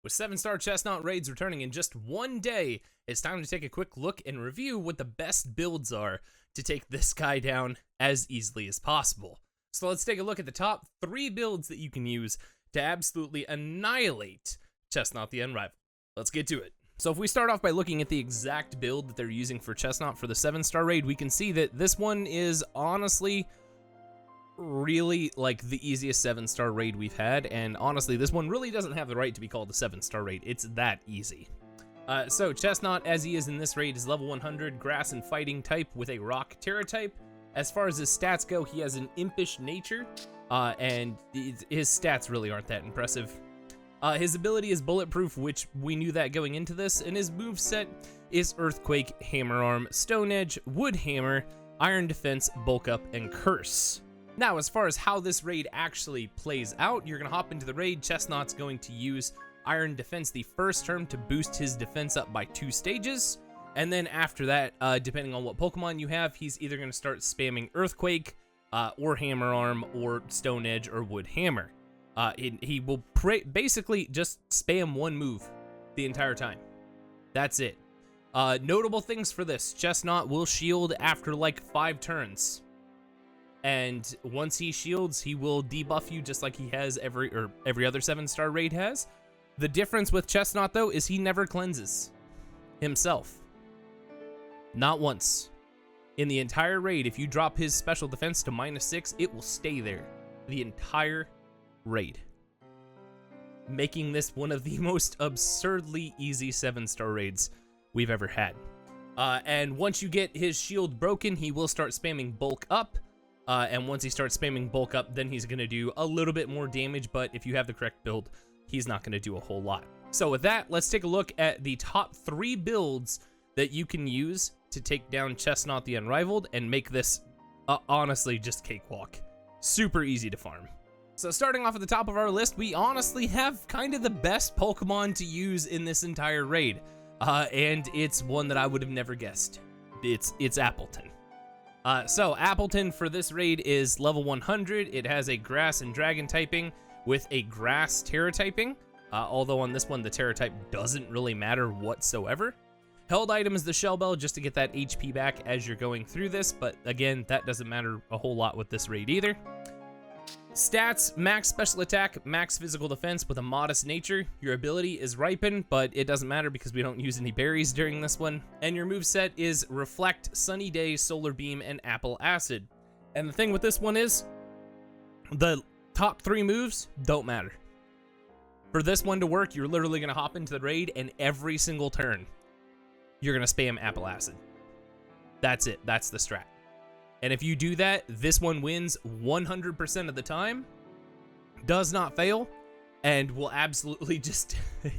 With 7-star Chestnaught raids returning in just one day, it's time to take a quick look and review what the best builds are to take this guy down as easily as possible. So let's take a look at the top 3 builds that you can use to absolutely annihilate CHESNAUGHT the Unrivaled. Let's get to it. So if we start off by looking at the exact build that they're using for CHESNAUGHT for the 7-star raid, we can see that this one is honestly really like the easiest 7-star raid we've had, and honestly this one really doesn't have the right to be called a 7-star raid. It's that easy. So CHESNAUGHT, as he is in this raid, is level 100 grass and fighting type with a rock Tera type. As far as his stats go, he has an impish nature, and his stats really aren't that impressive. His ability is bulletproof, which we knew that going into this, and his moveset is earthquake, hammer arm, stone edge, wood hammer, iron defense, bulk up, and curse. Now, as far as how this raid actually plays out, you're going to hop into the raid. CHESNAUGHT's going to use Iron Defense the first turn to boost his defense up by 2 stages. And then after that, depending on what Pokemon you have, he's either going to start spamming Earthquake, or Hammer Arm, or Stone Edge, or Wood Hammer. He will basically just spam one move the entire time. That's it. Notable things for this: CHESNAUGHT will shield after like 5 turns. And once he shields, he will debuff you just like he has every other 7-star raid has. The difference with CHESNAUGHT though is he never cleanses himself. Not once. In the entire raid, if you drop his special defense to -6, it will stay there the entire raid, making this one of the most absurdly easy 7-star raids we've ever had. And once you get his shield broken, he will start spamming bulk up. And once he starts spamming bulk up, then he's going to do a little bit more damage, but if you have the correct build, he's not going to do a whole lot. So with that, let's take a look at the top 3 builds that you can use to take down CHESNAUGHT the Unrivaled and make this, honestly, just cakewalk. Super easy to farm. So starting off at the top of our list, we honestly have kind of the best Pokemon to use in this entire raid. And it's one that I would have never guessed. It's Appleton. So Appleton for this raid is level 100. It has a grass and dragon typing with a grass Tera typing. Although on this one, the Tera type doesn't really matter whatsoever. Held item is the Shell Bell just to get that HP back as you're going through this. But again, that doesn't matter a whole lot with this raid either. Stats: max special attack, max physical defense with a modest nature. Your ability is Ripen, but it doesn't matter because we don't use any berries during this one. And your moveset is Reflect, Sunny Day, Solar Beam, and Apple Acid. And the thing with this one is, the top 3 moves don't matter. For this one to work, you're literally going to hop into the raid, and every single turn, you're going to spam Apple Acid. That's it. That's the strat. And if you do that, this one wins 100% of the time, does not fail, and will absolutely just,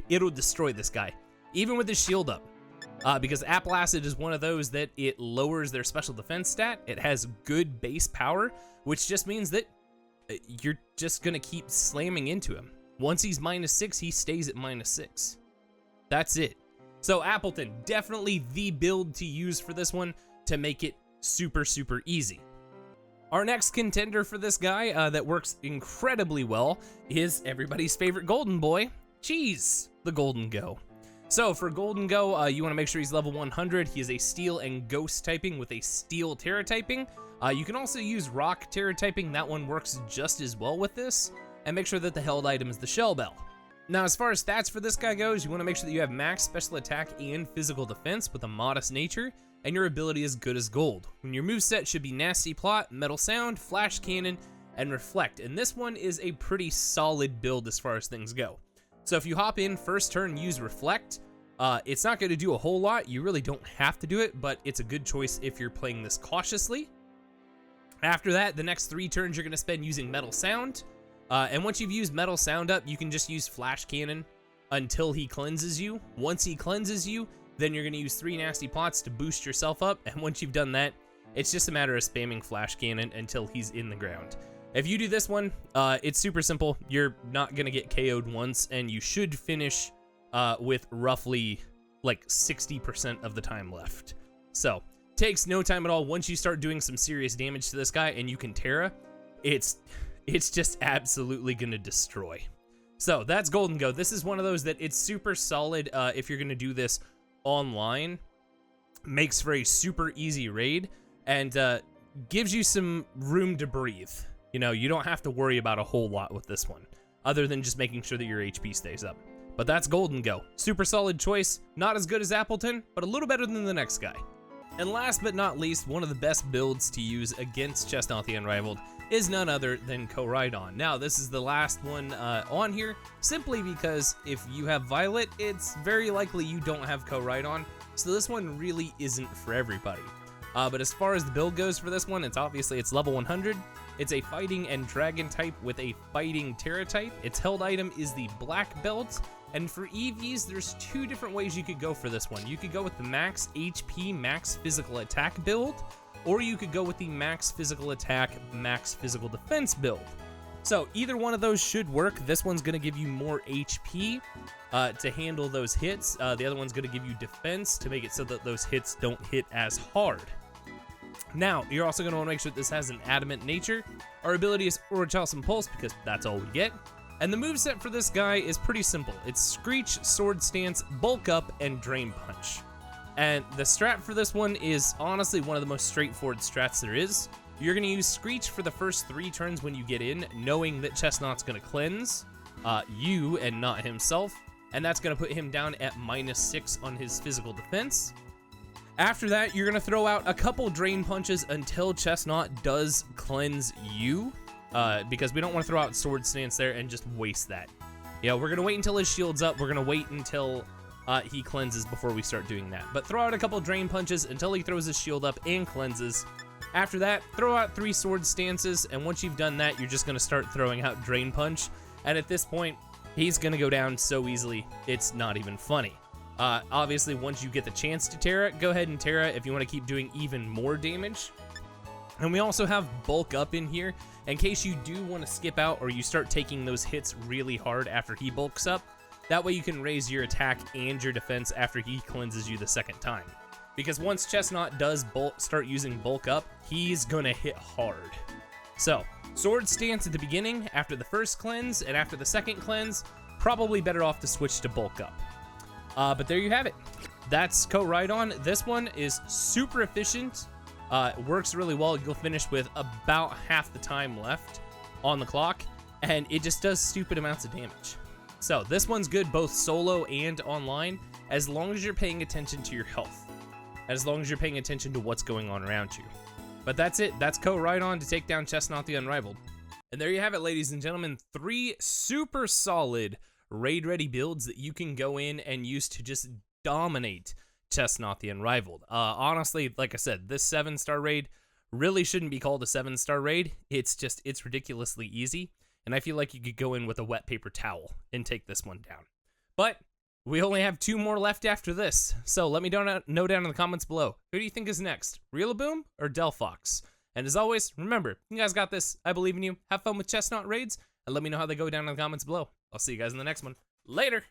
it'll destroy this guy, even with his shield up. Because Apple Acid is one of those that it lowers their special defense stat. It has good base power, which just means that you're just going to keep slamming into him. Once he's -6, he stays at -6. That's it. So Appleton, definitely the build to use for this one to make it super easy. Our next contender for this guy that works incredibly well is everybody's favorite golden boy, Cheese, the Goldengo. So for Goldengo, you want to make sure he's level 100. He is a steel and ghost typing with a steel Tera typing. You can also use rock Tera typing. That one works just as well with this. And make sure that the held item is the Shell Bell. Now, as far as stats for this guy goes, you want to make sure that you have max special attack and physical defense with a modest nature, and your ability is good as gold. When your moveset should be Nasty Plot, Metal Sound, Flash Cannon, and Reflect. And this one is a pretty solid build as far as things go. So if you hop in first turn, use Reflect. It's not going to do a whole lot. You really don't have to do it, but it's a good choice if you're playing this cautiously. After that, the next 3 turns you're going to spend using Metal Sound. And once you've used Metal Sound up, you can just use Flash Cannon until he cleanses you. Once he cleanses you, then you're going to use 3 Nasty Plots to boost yourself up. And once you've done that, it's just a matter of spamming Flash Cannon until he's in the ground. If you do this one, it's super simple. You're not going to get KO'd once, and you should finish with roughly like 60% of the time left. So, takes no time at all. Once you start doing some serious damage to this guy and you can Tera, it's just absolutely going to destroy. So that's Goldengo. This is one of those that it's super solid if you're gonna do this online. Makes for a super easy raid and gives you some room to breathe. You know, you don't have to worry about a whole lot with this one, other than just making sure that your HP stays up. But that's Goldengo. Super solid choice. Not as good as Appleton, but a little better than the next guy. And last but not least, one of the best builds to use against CHESNAUGHT the Unrivaled is none other than Coridon. Now, this is the last one on here, simply because if you have Violet, it's very likely you don't have Coridon, so this one really isn't for everybody. But as far as the build goes for this one, it's level 100. It's a fighting and dragon type with a fighting Tera type. Its held item is the black belt. And for EVs, there's two different ways you could go for this one. You could go with the max HP, max physical attack build, or you could go with the max physical attack, max physical defense build. So either one of those should work. This one's gonna give you more HP to handle those hits. The other one's gonna give you defense to make it so that those hits don't hit as hard. Now, you're also gonna wanna make sure that this has an adamant nature. Our ability is Orichalcum Pulse because that's all we get. And the moveset for this guy is pretty simple. It's Screech, Sword Stance, Bulk Up, and Drain Punch. And the strat for this one is honestly one of the most straightforward strats there is. You're gonna use Screech for the first 3 turns when you get in, knowing that CHESNAUGHT's gonna cleanse you and not himself, and that's gonna put him down at -6 on his physical defense. After that, you're gonna throw out a couple Drain Punches until CHESNAUGHT does cleanse you. Because we don't want to throw out Sword Stance there and just waste that. You know, we're going to wait until his shield's up. We're going to wait until he cleanses before we start doing that. But throw out a couple Drain Punches until he throws his shield up and cleanses. After that, throw out 3 Sword Stances, and once you've done that, you're just going to start throwing out Drain Punch. And at this point, he's going to go down so easily, it's not even funny. Obviously, once you get the chance to Tera, go ahead and Tera if you want to keep doing even more damage. And we also have Bulk Up in here, in case you do want to skip out or you start taking those hits really hard after he bulks up. That way you can raise your attack and your defense after he cleanses you the second time. Because once CHESNAUGHT does start using Bulk Up, he's gonna hit hard. So, Sword Stance at the beginning, after the first cleanse, and after the second cleanse, probably better off to switch to Bulk Up. But there you have it. That's Coridon. This one is super efficient. It works really well. You'll finish with about half the time left on the clock, and it just does stupid amounts of damage. So this one's good both solo and online, as long as you're paying attention to your health, as long as you're paying attention to what's going on around you. But that's it. That's Coridon to take down CHESNAUGHT the Unrivaled. And there you have it, ladies and gentlemen. 3 super solid raid-ready builds that you can go in and use to just dominate CHESNAUGHT the Unrivaled. Honestly, like I said, this 7-star raid really shouldn't be called a 7-star raid. It's ridiculously easy, and I feel like you could go in with a wet paper towel and take this one down. But we only have 2 more left after this, so let me know down in the comments below. Who do you think is next, Rillaboom or Delphox? And as always, remember, you guys got this. I believe in you. Have fun with CHESNAUGHT raids, and let me know how they go down in the comments below. I'll see you guys in the next one. Later!